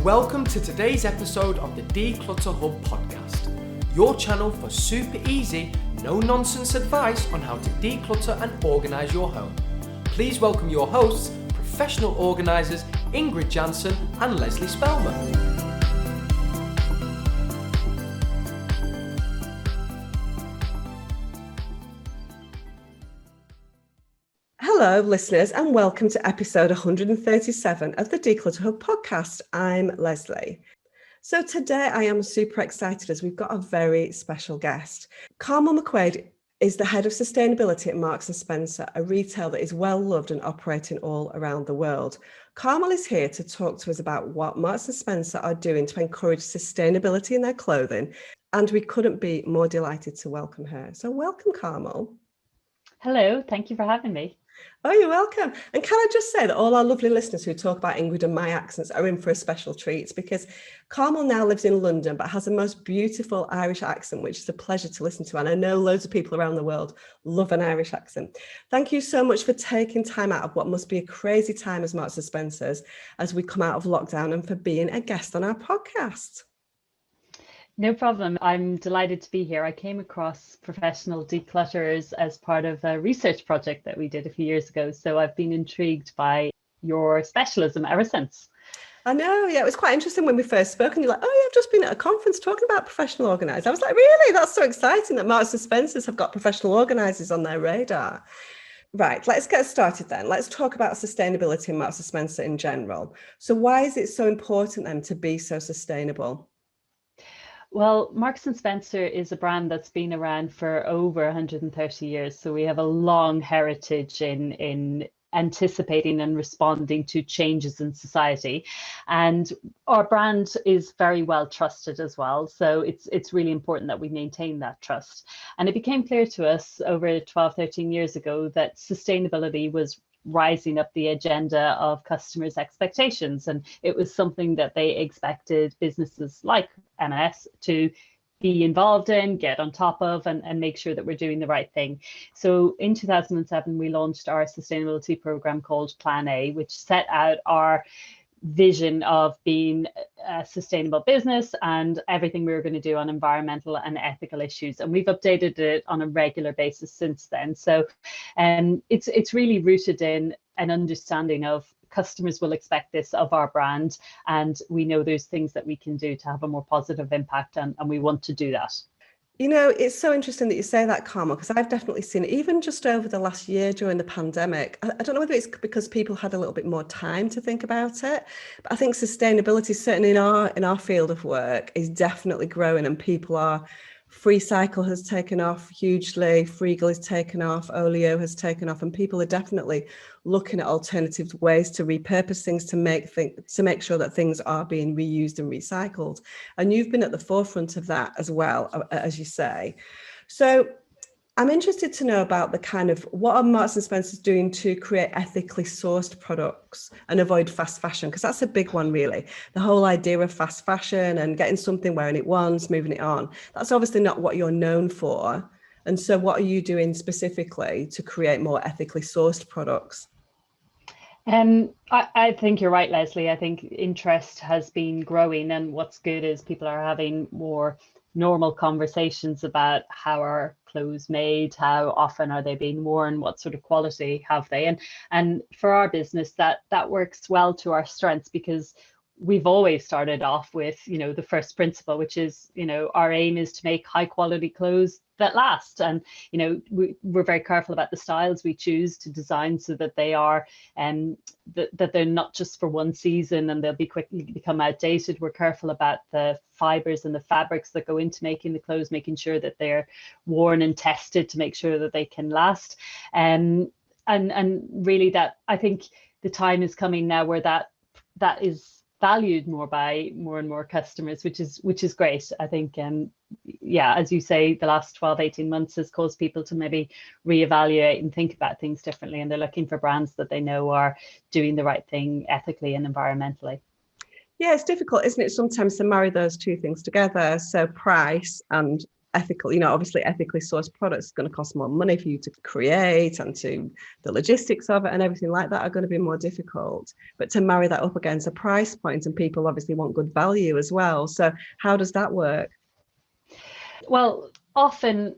Welcome to today's episode of the Declutter Hub podcast, your channel for super easy, no-nonsense advice on how to declutter and organise your home. Please welcome your hosts, professional organisers Ingrid Jansen and Lesley Spellman. Hello, listeners, and welcome to episode 137 of the Declutter Hub podcast. I'm Lesley. So today I am super excited as we've got a very special guest. Carmel McQuaid is the head of sustainability at Marks & Spencer, a retailer that is well loved and operating all around the world. Carmel is here to talk to us about what Marks & Spencer are doing to encourage sustainability in their clothing, and we couldn't be more delighted to welcome her. So welcome, Carmel. Hello, thank you for having me. Oh, you're welcome. And can I just say that all our lovely listeners who talk about Ingrid and my accents are in for a special treat, because Carmel now lives in London but has the most beautiful Irish accent, which is a pleasure to listen to. And I know loads of people around the world love an Irish accent. Thank you so much for taking time out of what must be a crazy time as Marks & Spencer's as we come out of lockdown, and for being a guest on our podcast. No problem. I'm delighted to be here. I came across professional declutterers as part of a research project that we did a few years ago. So I've been intrigued by your specialism ever since. I know, yeah, it was quite interesting when we first spoke and you're like, oh yeah, I've just been at a conference talking about professional organisers. I was like, really? That's so exciting that Marks & Spencer's have got professional organisers on their radar. Right, let's get started then. Let's talk about sustainability in Marks & Spencer in general. So why is it so important then to be so sustainable? Well, Marks & Spencer is a brand that's been around for over 130 years. So we have a long heritage in anticipating and responding to changes in society. And our brand is very well trusted as well. So it's really important that we maintain that trust. And it became clear to us over 12, 13 years ago that sustainability was rising up the agenda of customers' expectations. And it was something that they expected businesses like M&S to be involved in, get on top of, and make sure that we're doing the right thing. So in 2007, we launched our sustainability program called Plan A, which set out our vision of being a sustainable business and everything we were going to do on environmental and ethical issues. And we've updated it on a regular basis since then. So it's really rooted in an understanding of customers will expect this of our brand, and we know there's things that we can do to have a more positive impact, and we want to do that. You know, it's so interesting that you say that, Carmel, because I've definitely seen it, even just over the last year during the pandemic. I don't know whether it's because people had a little bit more time to think about it, but I think sustainability, certainly in our field of work, is definitely growing, and people are. Free cycle has taken off hugely, Freegal has taken off, Oleo has taken off, and people are definitely looking at alternative ways to repurpose things, to make sure that things are being reused and recycled. And you've been at the forefront of that as well, as you say. So I'm interested to know about the kind of what are Marks & Spencer's doing to create ethically sourced products and avoid fast fashion, because that's a big one, really. The whole idea of fast fashion and getting something, wearing it once, moving it on, that's obviously not what you're known for. And so what are you doing specifically to create more ethically sourced products? I think you're right, Lesley. I think interest has been growing, and what's good is people are having more normal conversations about how are clothes made, how often are they being worn, what sort of quality have they, and for our business that works well to our strengths, because we've always started off with, the first principle, which is, our aim is to make high quality clothes that last. And, we're very careful about the styles we choose to design so that they are, that they're not just for one season and they'll be quickly become outdated. We're careful about the fibers and the fabrics that go into making the clothes, making sure that they're worn and tested to make sure that they can last. And really that, I think the time is coming now where that is valued more by more and more customers, which is great. I think, as you say, the last 12, 18 months has caused people to maybe reevaluate and think about things differently, and they're looking for brands that they know are doing the right thing ethically and environmentally. Yeah, it's difficult, isn't it, sometimes to marry those two things together, so price and ethical, obviously ethically sourced products is going to cost more money for you to create, and to the logistics of it and everything like that are going to be more difficult. But to marry that up against a price point, and people obviously want good value as well. So how does that work? Well, often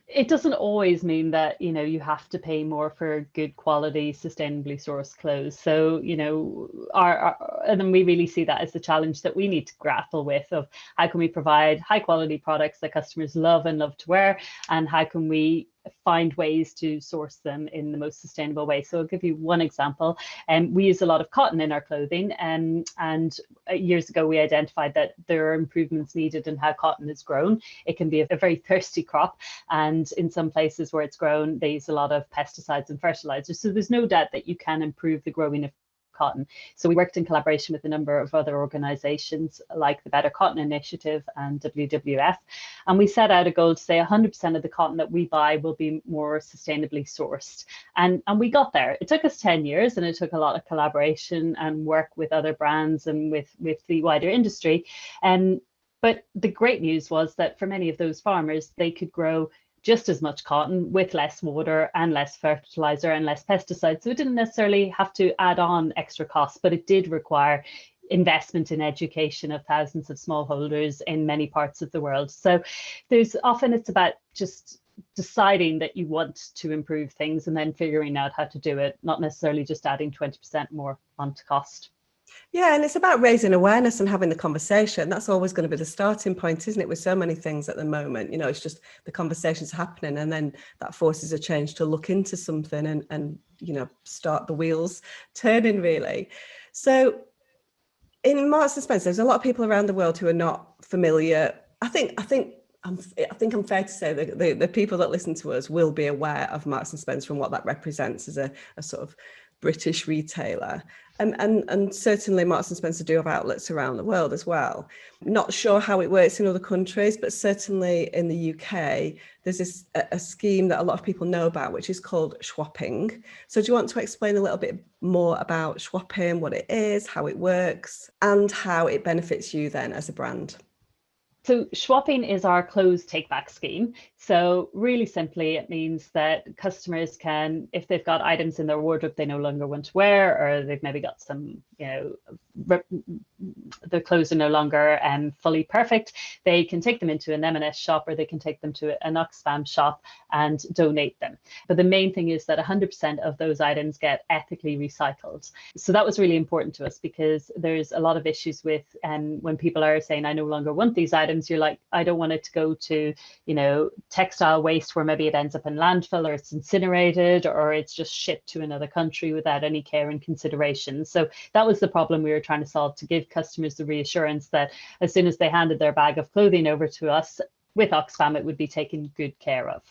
it doesn't always mean that, you have to pay more for good quality, sustainably sourced clothes. So, and then we really see that as the challenge that we need to grapple with, of how can we provide high quality products that customers love and love to wear, and how can we find ways to source them in the most sustainable way. So I'll give you one example. We use a lot of cotton in our clothing, and years ago we identified that there are improvements needed in how cotton is grown. It can be a very thirsty crop, and in some places where it's grown, they use a lot of pesticides and fertilizers. So there's no doubt that you can improve the growing of cotton. So we worked in collaboration with a number of other organizations like the Better Cotton Initiative and WWF. And we set out a goal to say 100% of the cotton that we buy will be more sustainably sourced. And we got there. It took us 10 years, and it took a lot of collaboration and work with other brands and with the wider industry. But the great news was that for many of those farmers, they could grow just as much cotton with less water and less fertilizer and less pesticides. So it didn't necessarily have to add on extra costs, but it did require investment in education of thousands of smallholders in many parts of the world. So it's about just deciding that you want to improve things and then figuring out how to do it, not necessarily just adding 20% more onto cost. Yeah, and it's about raising awareness and having the conversation. That's always going to be the starting point, isn't it? With so many things at the moment, it's just the conversations happening, and then that forces a change to look into something and start the wheels turning, really. So in Marks and Spencer, there's a lot of people around the world who are not familiar. I think I'm fair to say that the people that listen to us will be aware of Marks and Spencer and what that represents as a sort of British retailer. And certainly Marks and Spencer do have outlets around the world as well. Not sure how it works in other countries, but certainly in the UK, there's a scheme that a lot of people know about, which is called swapping. So do you want to explain a little bit more about swapping, what it is, how it works, and how it benefits you then as a brand? So swapping is our clothes take back scheme. So really simply, it means that customers can, if they've got items in their wardrobe they no longer want to wear, or they've maybe got some, the clothes are no longer fully perfect, they can take them into an M&S shop, or they can take them to an Oxfam shop and donate them. But the main thing is that 100% of those items get ethically recycled. So that was really important to us, because there's a lot of issues with when people are saying, I no longer want these items, you're like, I don't want it to go to, textile waste where maybe it ends up in landfill, or it's incinerated, or it's just shipped to another country without any care and consideration. So that was the problem we were trying to solve, to give customers the reassurance that as soon as they handed their bag of clothing over to us with Oxfam, it would be taken good care of.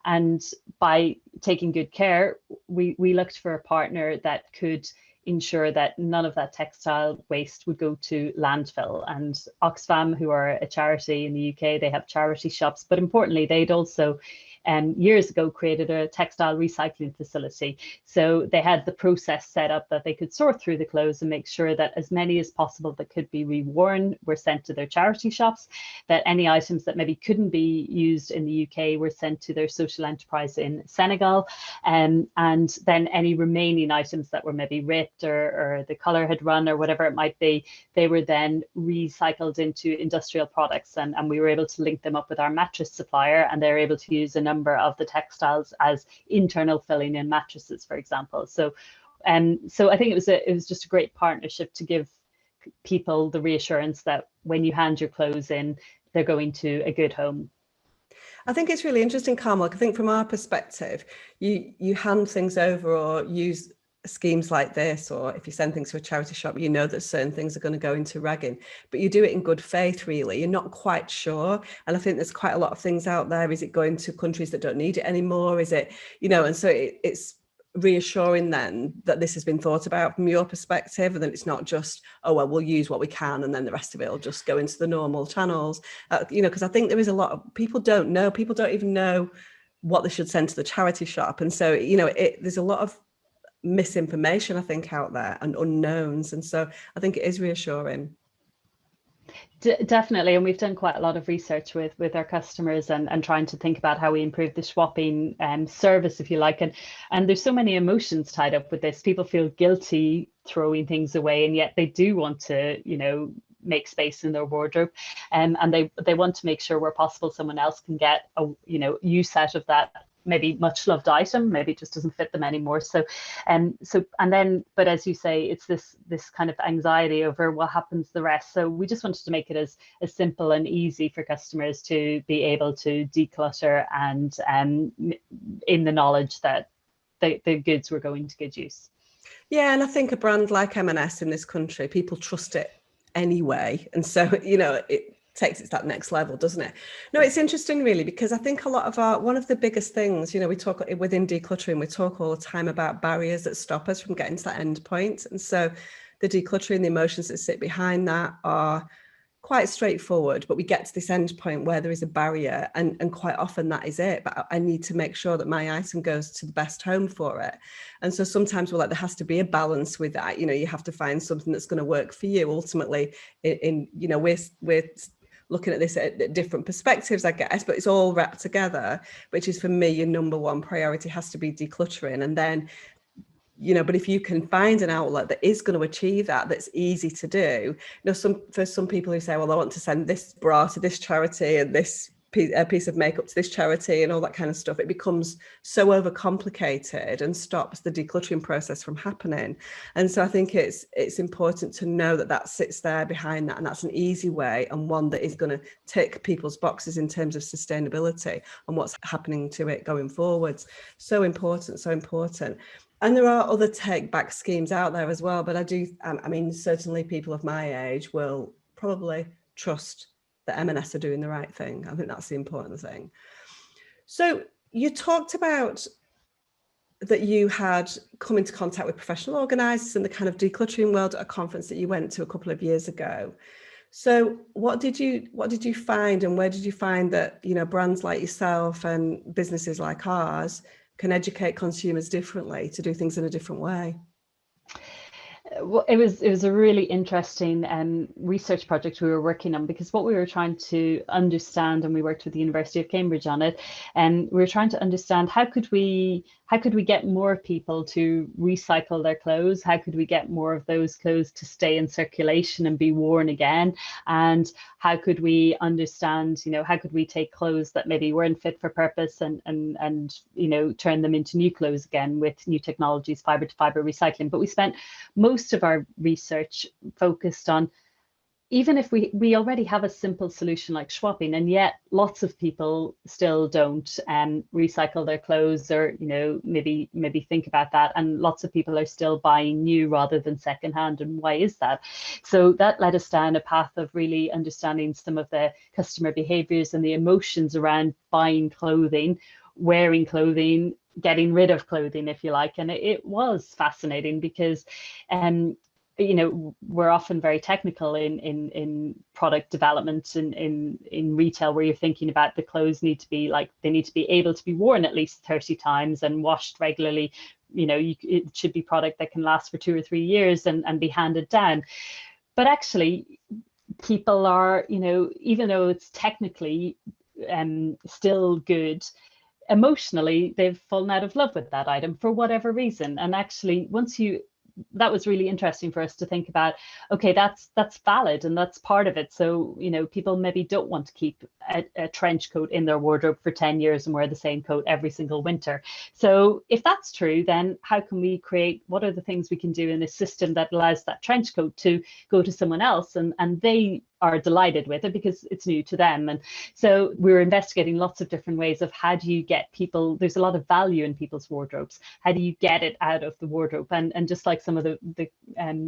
And by taking good care, we looked for a partner that could ensure that none of that textile waste would go to landfill. And Oxfam, who are a charity in the UK, they have charity shops, but importantly, they'd also years ago created a textile recycling facility. So they had the process set up that they could sort through the clothes and make sure that as many as possible that could be reworn were sent to their charity shops, that any items that maybe couldn't be used in the UK were sent to their social enterprise in Senegal, and then any remaining items that were maybe ripped or the color had run or whatever it might be, they were then recycled into industrial products, and we were able to link them up with our mattress supplier, and they're able to use a number of the textiles as internal filling in mattresses, for example. So I think it was just a great partnership to give people the reassurance that when you hand your clothes in, they're going to a good home. I think it's really interesting, Carmel. I think from our perspective, you hand things over or use schemes like this, or if you send things to a charity shop, you know that certain things are going to go into ragging, but you do it in good faith, really. You're not quite sure. And I think there's quite a lot of things out there. Is it going to countries that don't need it anymore? Is it, and so it's reassuring then that this has been thought about from your perspective, and then it's not just, oh, well, we'll use what we can and then the rest of it will just go into the normal channels. Because I think there is a lot of people don't even know what they should send to the charity shop. And so, there's a lot of misinformation, I think, out there, and unknowns. And so I think it is reassuring. Definitely, and we've done quite a lot of research with our customers and trying to think about how we improve the swapping service, if you like. And there's so many emotions tied up with this. People feel guilty throwing things away, and yet they do want to, make space in their wardrobe, and they want to make sure where possible someone else can get a use out of that maybe much loved item. Maybe it just doesn't fit them anymore. But as you say, it's this kind of anxiety over what happens to the rest. So we just wanted to make it as simple and easy for customers to be able to declutter, and in the knowledge that the goods were going to good use. Yeah, and I think a brand like M&S in this country, people trust it anyway, and so it takes it to that next level, doesn't it? No, it's interesting really, because I think a lot of one of the biggest things, we talk within decluttering, we talk all the time about barriers that stop us from getting to that end point. And so the decluttering, the emotions that sit behind that are quite straightforward, but we get to this end point where there is a barrier, and quite often that is it. But I need to make sure that my item goes to the best home for it. And so sometimes we're like, there has to be a balance with that. You have to find something that's going to work for you. Ultimately, we're looking at this at different perspectives, I guess, but it's all wrapped together, which is for me, your number one priority has to be decluttering. And then, but if you can find an outlet that is going to achieve that, that's easy to do. For some people who say, well, I want to send this bra to this charity and this piece of makeup to this charity and all that kind of stuff, it becomes so overcomplicated and stops the decluttering process from happening. And so I think it's important to know that sits there behind that, and that's an easy way, and one that is going to tick people's boxes in terms of sustainability and what's happening to it going forwards. So important. And there are other take back schemes out there as well, but certainly people of my age will probably trust that M&S are doing the right thing. I think that's the important thing. So you talked about that you had come into contact with professional organisers in the kind of decluttering world at a conference that you went to a couple of years ago. So what did you find, and where did you find that brands like yourself and businesses like ours can educate consumers differently to do things in a different way? Well, it was a really interesting research project we were working on, because what we were trying to understand, and we worked with the University of Cambridge on it, and we were trying to understand how could we get more people to recycle their clothes? How could we get more of those clothes to stay in circulation and be worn again? And how could we understand, how could we take clothes that maybe weren't fit for purpose and turn them into new clothes again with new technologies, fiber to fiber recycling? But we spent most of our research focused on, even if we already have a simple solution like swapping, and yet lots of people still don't recycle their clothes, or maybe think about that, and lots of people are still buying new rather than secondhand. And why is that? So that led us down a path of really understanding some of the customer behaviors and the emotions around buying clothing, wearing clothing, getting rid of clothing, if you like. And it was fascinating, because we're often very technical in product development and in retail, where you're thinking about the clothes need to be able to be worn at least 30 times and washed regularly. It should be product that can last for 2 or 3 years and be handed down. But actually, people are, even though it's technically still good, emotionally they've fallen out of love with that item for whatever reason. And actually, that was really interesting for us to think about. Okay, that's valid, and that's part of it. So people maybe don't want to keep a trench coat in their wardrobe for 10 years and wear the same coat every single winter. So if that's true, then how can we what are the things we can do in a system that allows that trench coat to go to someone else, and they are delighted with it because it's new to them? And so we were investigating lots of different ways of how do you get people, there's a lot of value in people's wardrobes, how do you get it out of the wardrobe? And just like some of the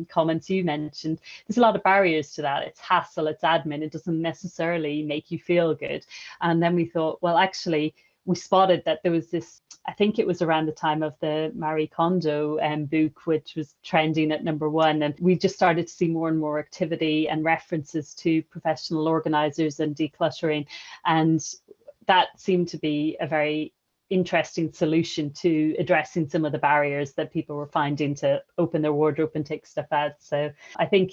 comments you mentioned, there's a lot of barriers to that. It's hassle, it's admin, it doesn't necessarily make you feel good. And then we thought, well, actually, we spotted that there was this, I think it was around the time of the Marie Kondo book, which was trending at #1. And we just started to see more and more activity and references to professional organisers and decluttering. And that seemed to be a very interesting solution to addressing some of the barriers that people were finding to open their wardrobe and take stuff out. So I think,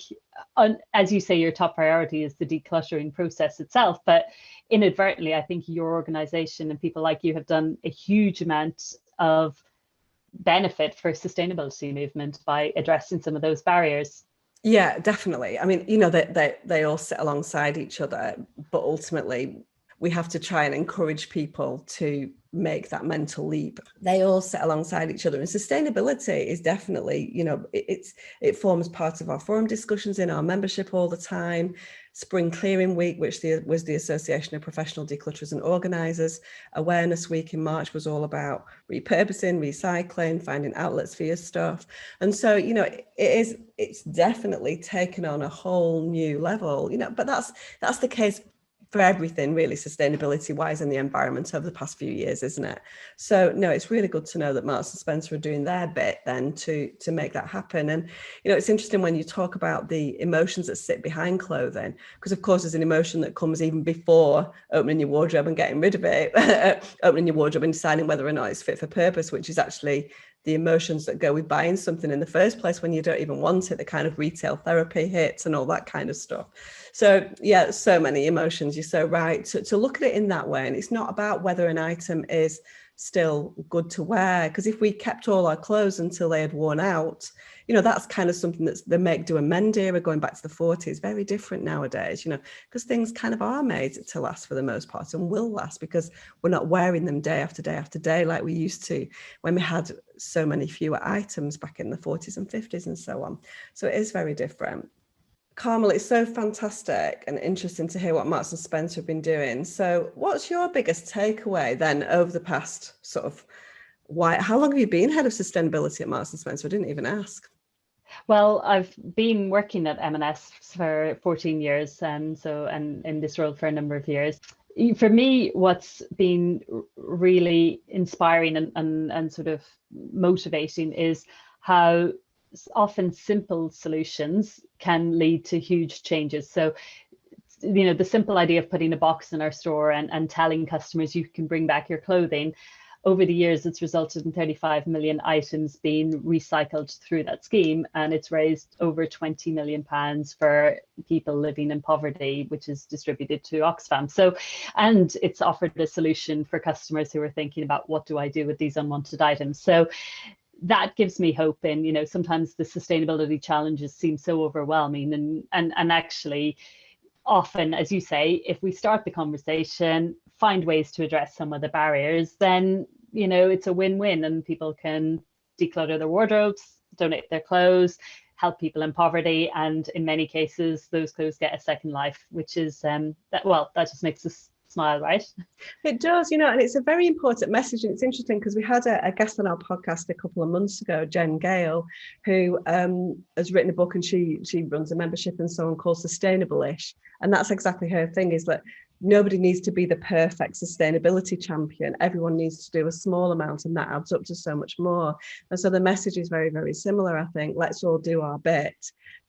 as you say, your top priority is the decluttering process itself, but inadvertently, I think your organization and people like you have done a huge amount of benefit for sustainability movement by addressing some of those barriers. Yeah, definitely. I mean, they all sit alongside each other, but ultimately we have to try and encourage people to make that mental leap. They all sit alongside each other, and sustainability is definitely, it forms part of our forum discussions in our membership all the time. Spring Clearing Week, which was the Association of Professional Declutterers and Organisers. Awareness Week in March was all about repurposing, recycling, finding outlets for your stuff. And so, it's definitely taken on a whole new level, but that's the case for everything really, sustainability wise, in the environment over the past few years, isn't it? So no, it's really good to know that Marks and Spencer are doing their bit then to make that happen. And it's interesting when you talk about the emotions that sit behind clothing, because of course there's an emotion that comes even before opening your wardrobe and getting rid of it, opening your wardrobe and deciding whether or not it's fit for purpose, which is actually the emotions that go with buying something in the first place when you don't even want it, the kind of retail therapy hits and all that kind of stuff. So yeah, so many emotions, you're so right to look at it in that way. And it's not about whether an item is still good to wear, because if we kept all our clothes until they had worn out, that's kind of something that's the make do and mend era going back to the 40s, very different nowadays, because things kind of are made to last for the most part and will last, because we're not wearing them day after day after day like we used to when we had so many fewer items back in the 40s and 50s and so on. So it is very different. Carmel, it's so fantastic and interesting to hear what Marks and Spencer have been doing. So what's your biggest takeaway then over the past how long have you been head of sustainability at Marks and Spencer? I didn't even ask. Well, I've been working at M&S for 14 years, and in this role for a number of years. For me, what's been really inspiring and sort of motivating is how often simple solutions can lead to huge changes. So, the simple idea of putting a box in our store and telling customers you can bring back your clothing, over the years, it's resulted in 35 million items being recycled through that scheme, and it's raised over £20 million for people living in poverty, which is distributed to Oxfam. So, and it's offered a solution for customers who are thinking about, what do I do with these unwanted items? So that gives me hope in, sometimes the sustainability challenges seem so overwhelming, and actually often, as you say, if we start the conversation, find ways to address some of the barriers, then it's a win-win, and people can declutter their wardrobes, donate their clothes, help people in poverty, and in many cases those clothes get a second life, which is that just makes us smile, right? It does, and it's a very important message. And it's interesting because we had a guest on our podcast a couple of months ago, Jen Gale, who has written a book, and she runs a membership and so on called Sustainable-ish. And that's exactly her thing, is that nobody needs to be the perfect sustainability champion. Everyone needs to do a small amount, and that adds up to so much more. And so the message is very, very similar, I think. Let's all do our bit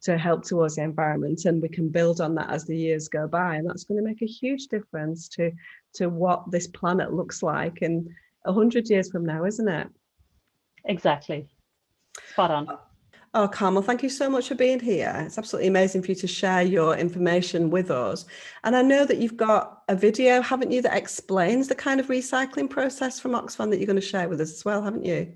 to help towards the environment, and we can build on that as the years go by. And that's going to make a huge difference to what this planet looks like in 100 years from now, isn't it? Exactly. Spot on. Oh, Carmel, thank you so much for being here. It's absolutely amazing for you to share your information with us. And I know that you've got a video, haven't you, that explains the kind of recycling process from Oxfam that you're going to share with us as well, haven't you?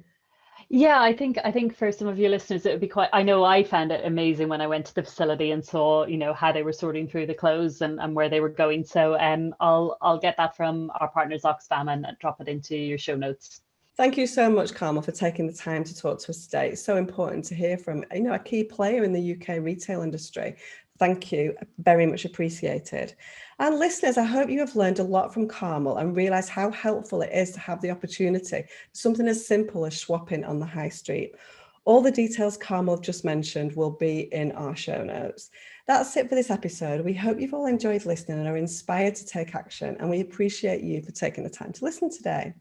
Yeah, I think for some of your listeners, it would be quite, I know I found it amazing when I went to the facility and saw, how they were sorting through the clothes and where they were going. So I'll get that from our partners Oxfam and drop it into your show notes. Thank you so much, Carmel, for taking the time to talk to us today. It's so important to hear from, a key player in the UK retail industry. Thank you, very much appreciated. And listeners, I hope you have learned a lot from Carmel and realised how helpful it is to have the opportunity, something as simple as swapping on the high street. All the details Carmel just mentioned will be in our show notes. That's it for this episode. We hope you've all enjoyed listening and are inspired to take action, and we appreciate you for taking the time to listen today.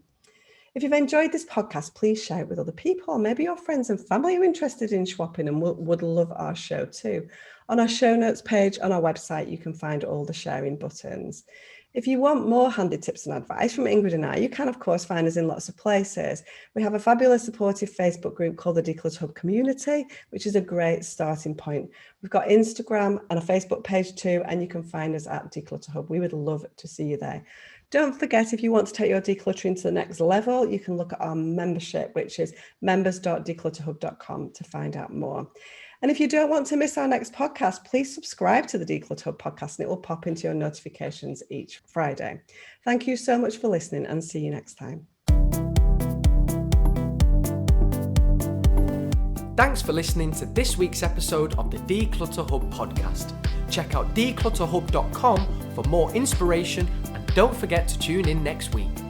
If you've enjoyed this podcast, please share it with other people. Maybe your friends and family are interested in swapping and would love our show too. On our show notes page on our website, you can find all the sharing buttons. If you want more handy tips and advice from Ingrid and I, you can, of course, find us in lots of places. We have a fabulous supportive Facebook group called the Declutter Hub Community, which is a great starting point. We've got Instagram and a Facebook page too, and you can find us at Declutter Hub. We would love to see you there. Don't forget, if you want to take your decluttering to the next level, you can look at our membership, which is members.declutterhub.com to find out more. And if you don't want to miss our next podcast, please subscribe to the Declutter Hub podcast and it will pop into your notifications each Friday. Thank you so much for listening and see you next time. Thanks for listening to this week's episode of the Declutter Hub podcast. Check out declutterhub.com for more inspiration and don't forget to tune in next week.